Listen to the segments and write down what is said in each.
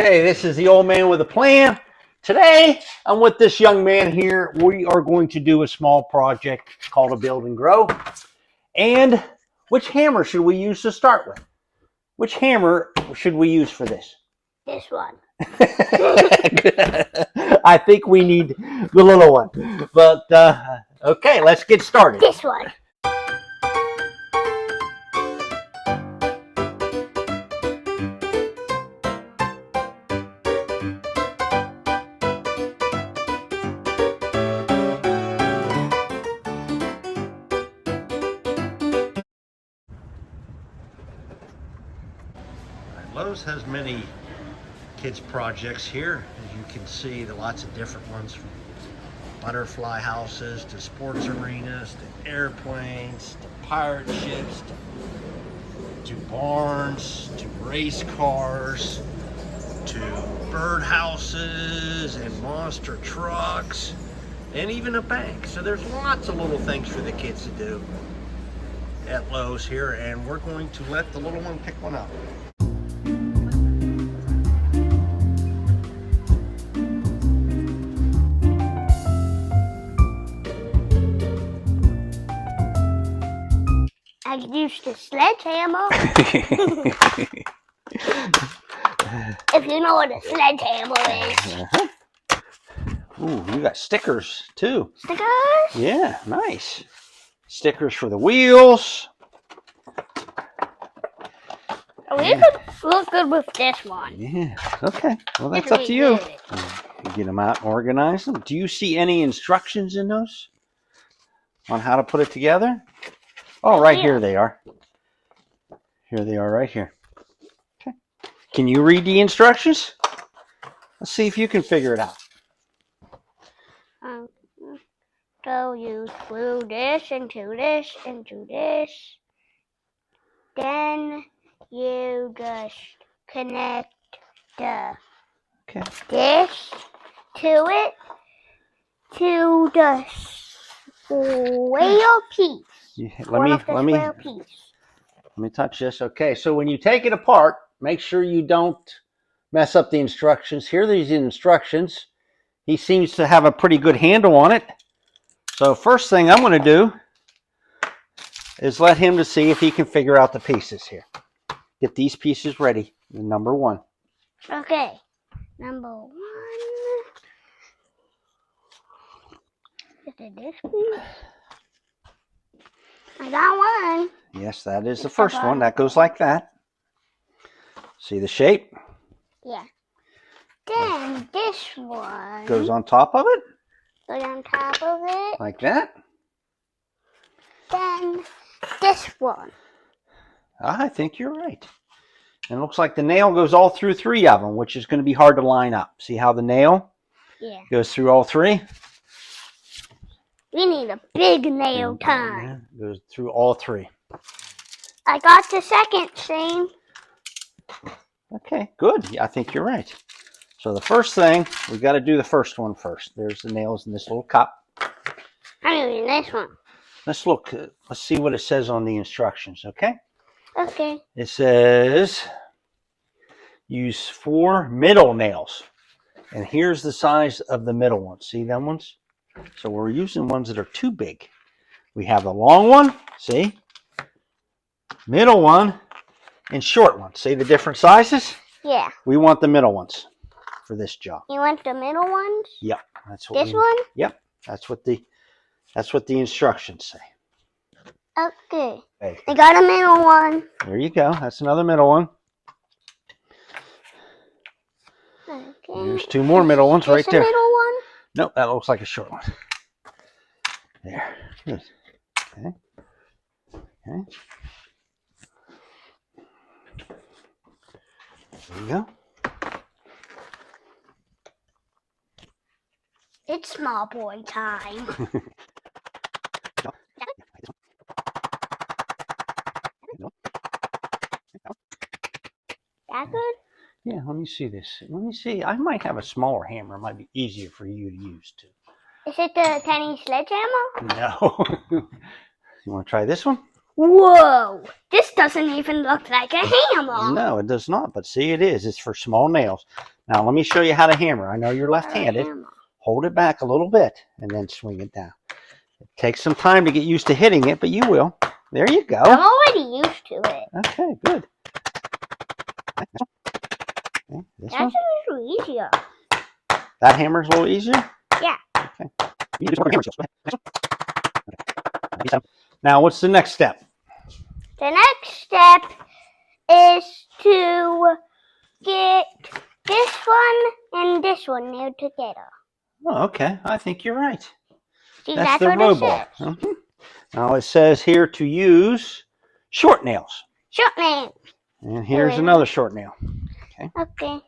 Okay, this is the old man with a plan. Today, I'm with this young man here. We are going to do a small project called a build and grow. And which hammer should we use to start with? Which hammer should we use for this? This one. I think we need the little one. But, okay, let's get started. This one. Lowe's has many kids projects here. As you can see, there are lots of different ones, from butterfly houses to sports arenas to airplanes to pirate ships to barns to race cars to bird houses and monster trucks and even a bank. So there's lots of little things for the kids to do at Lowe's here, and we're going to let the little one pick one up. I used a sledgehammer. If you know what a sledgehammer is. Ooh, you got stickers too. Stickers? Yeah, nice. Stickers for the wheels. We could look good with this one. Yeah, okay. Well, that's up to you. You get them out and organize them. Do you see any instructions in those on how to put it together? Oh, right here they are. Here they are right here. Okay. Can you read the instructions? Let's see if you can figure it out. So you glue this into this into this. Then you just connect this to it to the square piece. Yeah, let me touch this. Okay, so when you take it apart, make sure you don't mess up the instructions. Here are these instructions. He seems to have a pretty good handle on it. So first thing I'm going to do is let him to see if he can figure out the pieces here. Get these pieces ready. Number one. Okay, number one. Is it this piece? I got one. Yes, that is the first one. That goes like that. See the shape? Yeah. Then this one goes on top of it. Goes on top of it. Like that. Then this one. I think you're right. And it looks like the nail goes all through three of them, which is going to be hard to line up. See how the nail goes through all three? We need a big nail time. Yeah, goes through all three. I got the second thing. Okay, good. I think you're right. So the first thing, we've got to do the first one first. There's the nails in this little cup. I'm doing this one. Let's look. Let's see what it says on the instructions, okay? Okay. It says use 4 middle nails. And here's the size of the middle ones. See them ones? So we're using ones that are too big. We have the long one, see? Middle one and short one. See the different sizes? Yeah. We want the middle ones for this job. You want the middle ones? Yep. That's what this one? Yep. That's what the instructions say. Okay. I got a middle one. There you go. That's another middle one. Okay. There's 2 more middle ones right there. Middle one? Nope, that looks like a short one. There. Good. Okay. Okay. There you go. It's small boy time. That good? Yeah, let me see this. Let me see. I might have a smaller hammer. It might be easier for you to use too. Is it the tiny sledgehammer? No. You want to try this one? Whoa! This doesn't even look like a hammer. No, it does not, but see, it is. It's for small nails. Now, let me show you how to hammer. I know you're left-handed. Hold it back a little bit and then swing it down. It takes some time to get used to hitting it, but you will. There you go. I'm already used to it. Okay, good. Okay, this That's one? a little easier. That hammer's a little easier? Yeah. Okay. You need to do some hammer skills. Go ahead. Next one. Okay. Now, what's the next step? The next step is to get this one and this one nailed together. Oh, okay. I think you're right. See, That's the what row it bar. says. Now, it says here to use short nails. Short nails. And here's another short nail. Okay.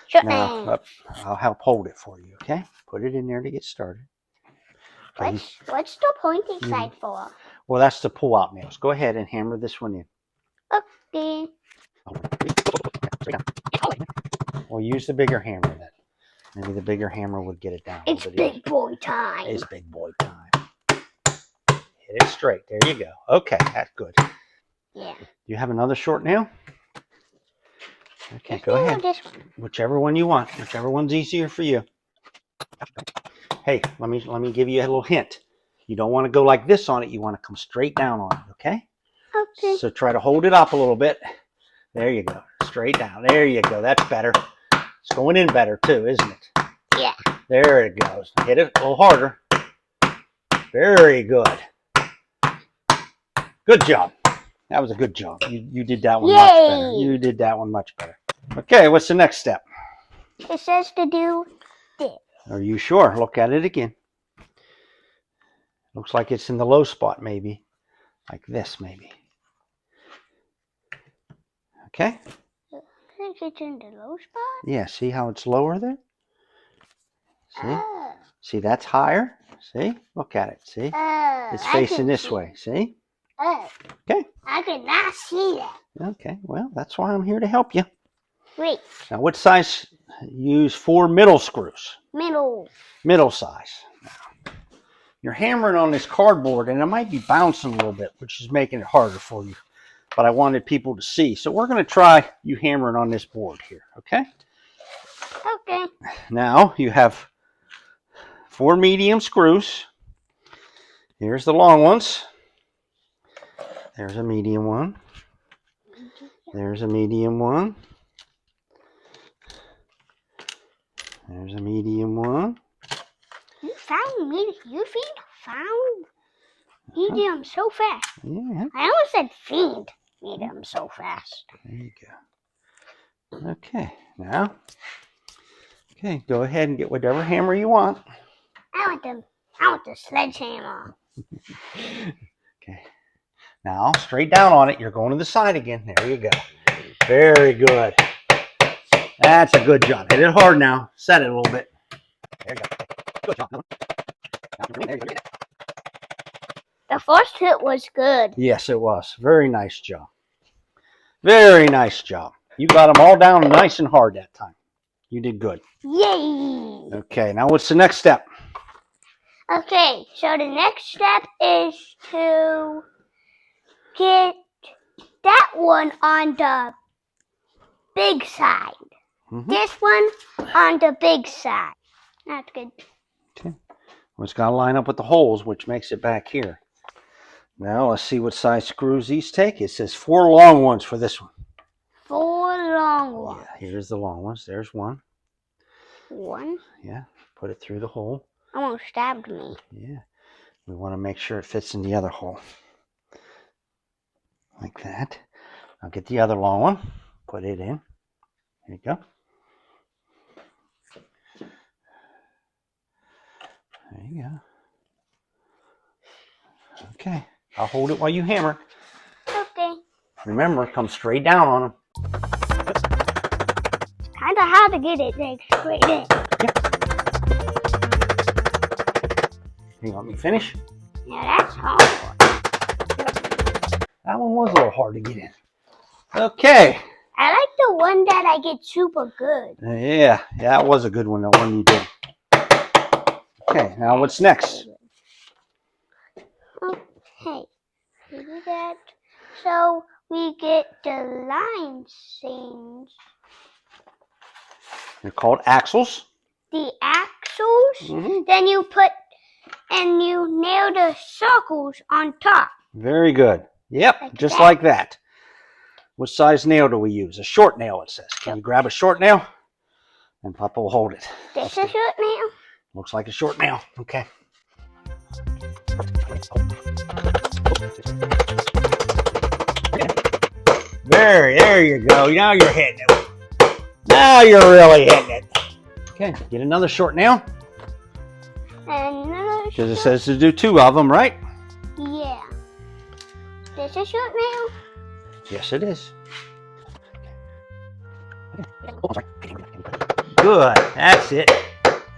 Short Now, nails. I'll help hold it for you, okay? Put it in there to get started. What's the pointing side for? Well, that's the pull-out nails. Go ahead and hammer this one in. Okay. Well, use the bigger hammer then. Maybe the bigger hammer would get it down. It's big boy time. It's big boy time. Hit it straight. There you go. Okay, that's good. Yeah. Do you have another short nail? Okay, Let's go do ahead. This one. Whichever one you want. Whichever one's easier for you. Hey, let me give you a little hint. You don't want to go like this on it. You want to come straight down on it, okay? Okay. So try to hold it up a little bit. There you go. Straight down. There you go. That's better. It's going in better too, isn't it? Yeah. There it goes. Hit it a little harder. Very good. Good job. That was a good job. You did that one much better. You did that one much better. Okay, what's the next step? It says to do this. Are you sure? Look at it again. Looks like it's in the low spot, maybe. Like this, maybe. Okay? I think it's in the low spot. Yeah, see how it's lower there? See? Oh. See, that's higher. See? Look at it. See? It's facing this way. See? Oh. Okay. I could not see that. Okay, well, that's why I'm here to help you. Wait. Now, what size? Use 4 middle screws. Middle size. Now, you're hammering on this cardboard, and it might be bouncing a little bit, which is making it harder for you. But I wanted people to see. So we're going to try you hammering on this board here, okay? Okay. Now, you have 4 medium screws. Here's the long ones. There's a medium one. There's a medium one. There's a medium one. You found medium so fast. Yeah. I almost said fiend medium so fast. There you go. Okay, now, go ahead and get whatever hammer you want. I want the sledgehammer. Okay. Now, straight down on it. You're going to the side again. There you go. Very good. That's a good job. Hit it hard now. Set it a little bit. There you go. Good job. There you go. The first hit was good. Yes, it was. Very nice job. Very nice job. You got them all down nice and hard that time. You did good. Yay! Okay, now what's the next step? Okay, so the next step is to get that one on the big side. This one on the big side. That's good. Okay. Well, it's got to line up with the holes, which makes it back here. Now, let's see what size screws these take. It says 4 long ones for this one. 4 long ones. Yeah, here's the long ones. There's one. One? Yeah, put it through the hole. Almost stabbed me. Yeah, we want to make sure it fits in the other hole. Like that. I'll get the other long one. Put it in. Here you go. There you go. Okay, I'll hold it while you hammer. Okay. Remember, come straight down on them. It's kind of hard to get it like straight in. You want me to finish? Yeah, that's hard. That one was a little hard to get in. Okay. I like the one that I get super good. Yeah, that was a good one, the one you did. Okay, now what's next? Okay. We do that. So we get the line seams. They're called axles. The axles. Mm-hmm. Then you nail the circles on top. Very good. Yep, Like just that. like that. What size nail do we use? A short nail, it says. Can you grab a short nail? And Papa will hold it. This is short nail. Looks like a short nail. Okay. There you go. Now you're hitting it. Now you're really hitting it. Okay, get another short nail. Another Because it says to do 2 of them, right? Yeah. This is short nail. Yes, it is. Good. That's it.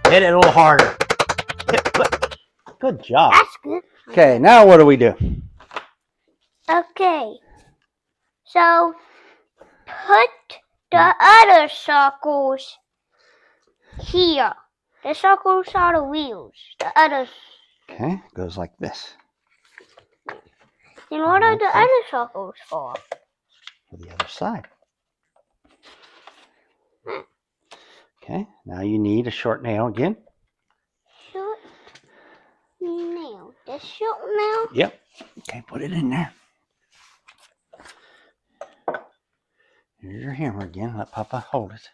Hit it a little harder. Good job. That's good. Okay, now what do we do? Okay. So put the other circles here. The circles are the wheels. The others. Okay, goes like this. And what are the other circles for? For the other side. Okay, now you need a short nail again. Short nail. The short nail. Yep. Okay, put it in there. Here's your hammer again. Let Papa hold it.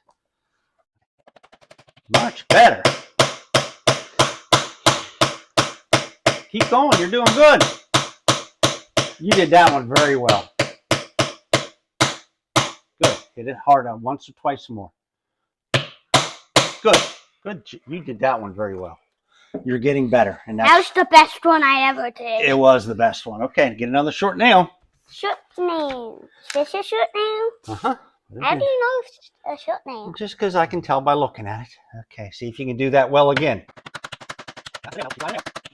Much better. Keep going. You're doing good. You did that one very well. Good. Hit it hard on once or twice more. Good. Good. You did that one very well. You're getting better. And That was the best one I ever did. it was the best one. Okay, get another short nail. Short nail. This is short nail. Uh-huh. How do you know it's a short nail? Just because I can tell by looking at it. Okay, see if you can do that well again.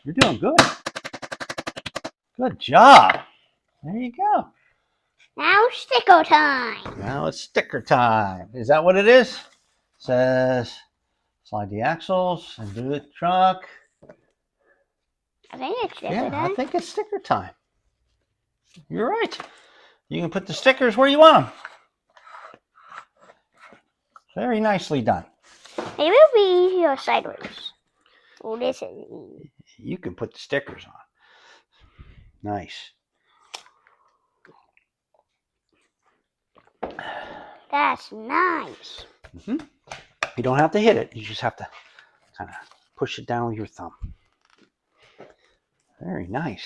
You're doing good. Good job. There you go. Now sticker time. Now it's sticker time. Is that what it is? Says slide the axles and do the truck. I think it's sticker Yeah, time. I think it's sticker time. You're right. You can put the stickers where you want them. Very nicely done. Maybe it'll be easier sideways. Oh, this is easy. You can put the stickers on. Nice. That's nice. You don't have to hit it. You just have to kind of push it down with your thumb. Very nice.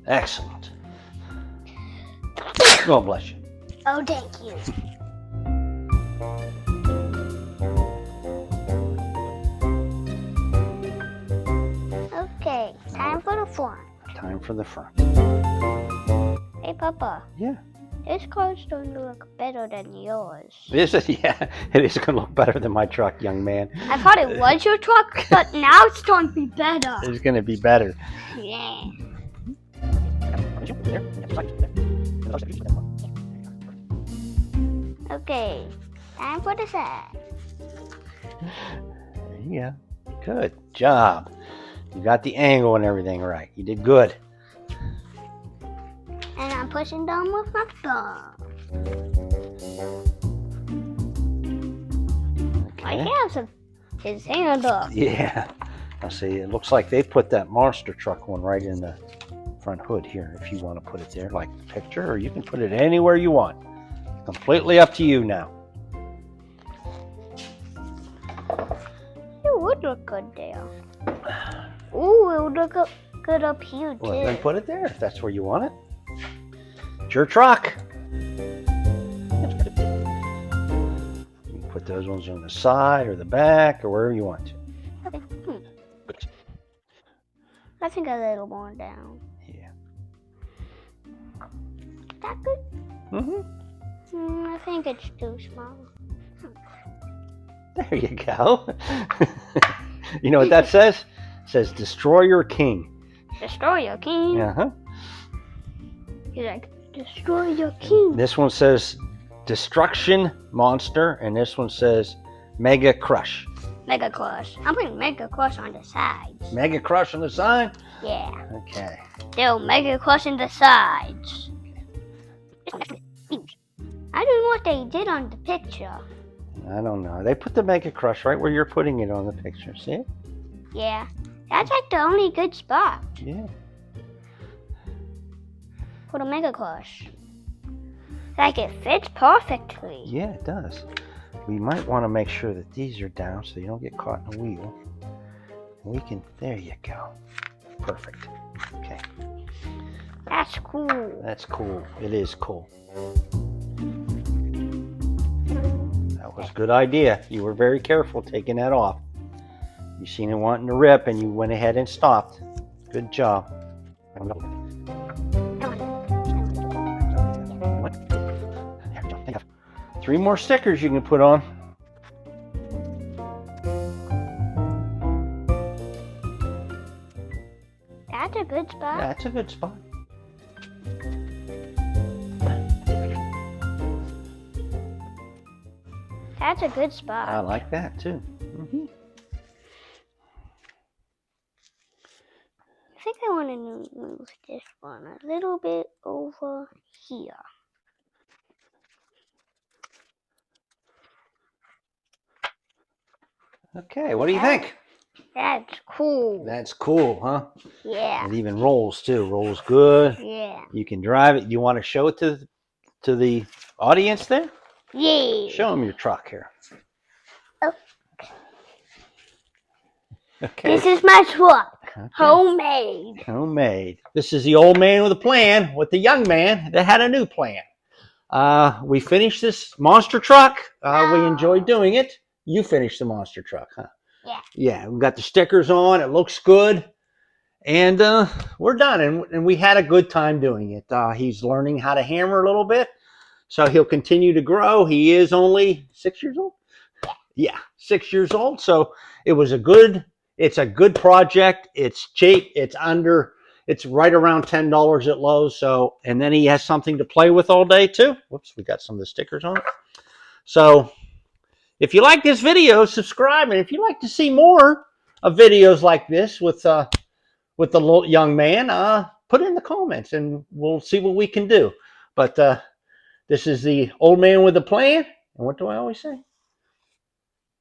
Excellent. God bless you. Oh, thank you. Okay, time for the front. Time for the front. Hey, Papa. Yeah. This car's going to look better than yours. Is it? Yeah, it is going to look better than my truck, young man. I thought it was your truck, but now it's going to be better. It's going to be better. Yeah. Okay, time for the side. Yeah. Good job. You got the angle and everything right. You did good. And I'm pushing down with my thumb. I Okay. have his hand up. Yeah. I see. It looks like they put that monster truck one right in the front hood here. If you want to put it there, like the picture, or you can put it anywhere you want. Completely up to you now. It would look good there. Ooh, it would look good up here too. Well, then put it there if that's where you want it. It's your truck. You can put those ones on the side or the back or wherever you want to. Okay. I think a little more down. Yeah. Is that good? I think it's too small. There you go. You know what that says? It says destroy your king. Destroy your king. Uh-huh. He's like, destroy your king. This one says Destruction Monster, and this one says Mega Crush. Mega Crush. I'm putting Mega Crush on the sides. Mega Crush on the side? Yeah. Okay. They'll Mega Crush on the sides. I don't know what they did on the picture. I don't know. They put the Mega Crush right where you're putting it on the picture. See it? Yeah. That's like the only good spot Yeah. for the Mega Crush. Like it fits perfectly. Yeah, it does. We might want to make sure that these are down so you don't get caught in the wheel. We can, there you go. Perfect. Okay. That's cool. That's cool. It is cool. That was a good idea. You were very careful taking that off. You seen it wanting to rip and you went ahead and stopped. Good job. 3 more stickers you can put on. That's a good spot. Yeah, that's a good spot. That's a good spot. I like that too. Mm-hmm. I think I want to move this one a little bit over here. Okay, what do you think? That's cool. That's cool, huh? Yeah. It even rolls too. Rolls good. Yeah. You can drive it. You want to show it to the audience there? Yeah. Show them your truck here. Oh. Okay. This is my truck. Okay. Homemade. Homemade. This is the old man with a plan, with the young man that had a new plan. We finished this monster truck. We enjoyed doing it. You finished the monster truck, huh? Yeah. Yeah, we got the stickers on. It looks good. And we're done. And we had a good time doing it. He's learning how to hammer a little bit. So he'll continue to grow. He is only 6 years old? Yeah, 6 years old. So it's a good project. It's cheap. It's right around $10 at Lowe's. So, and then he has something to play with all day too. Whoops, we got some of the stickers on it. So if you like this video, subscribe. And if you'd like to see more of videos like this with the little young man, put it in the comments and we'll see what we can do. But this is the old man with a plan. And what do I always say?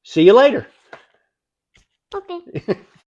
See you later. Okay.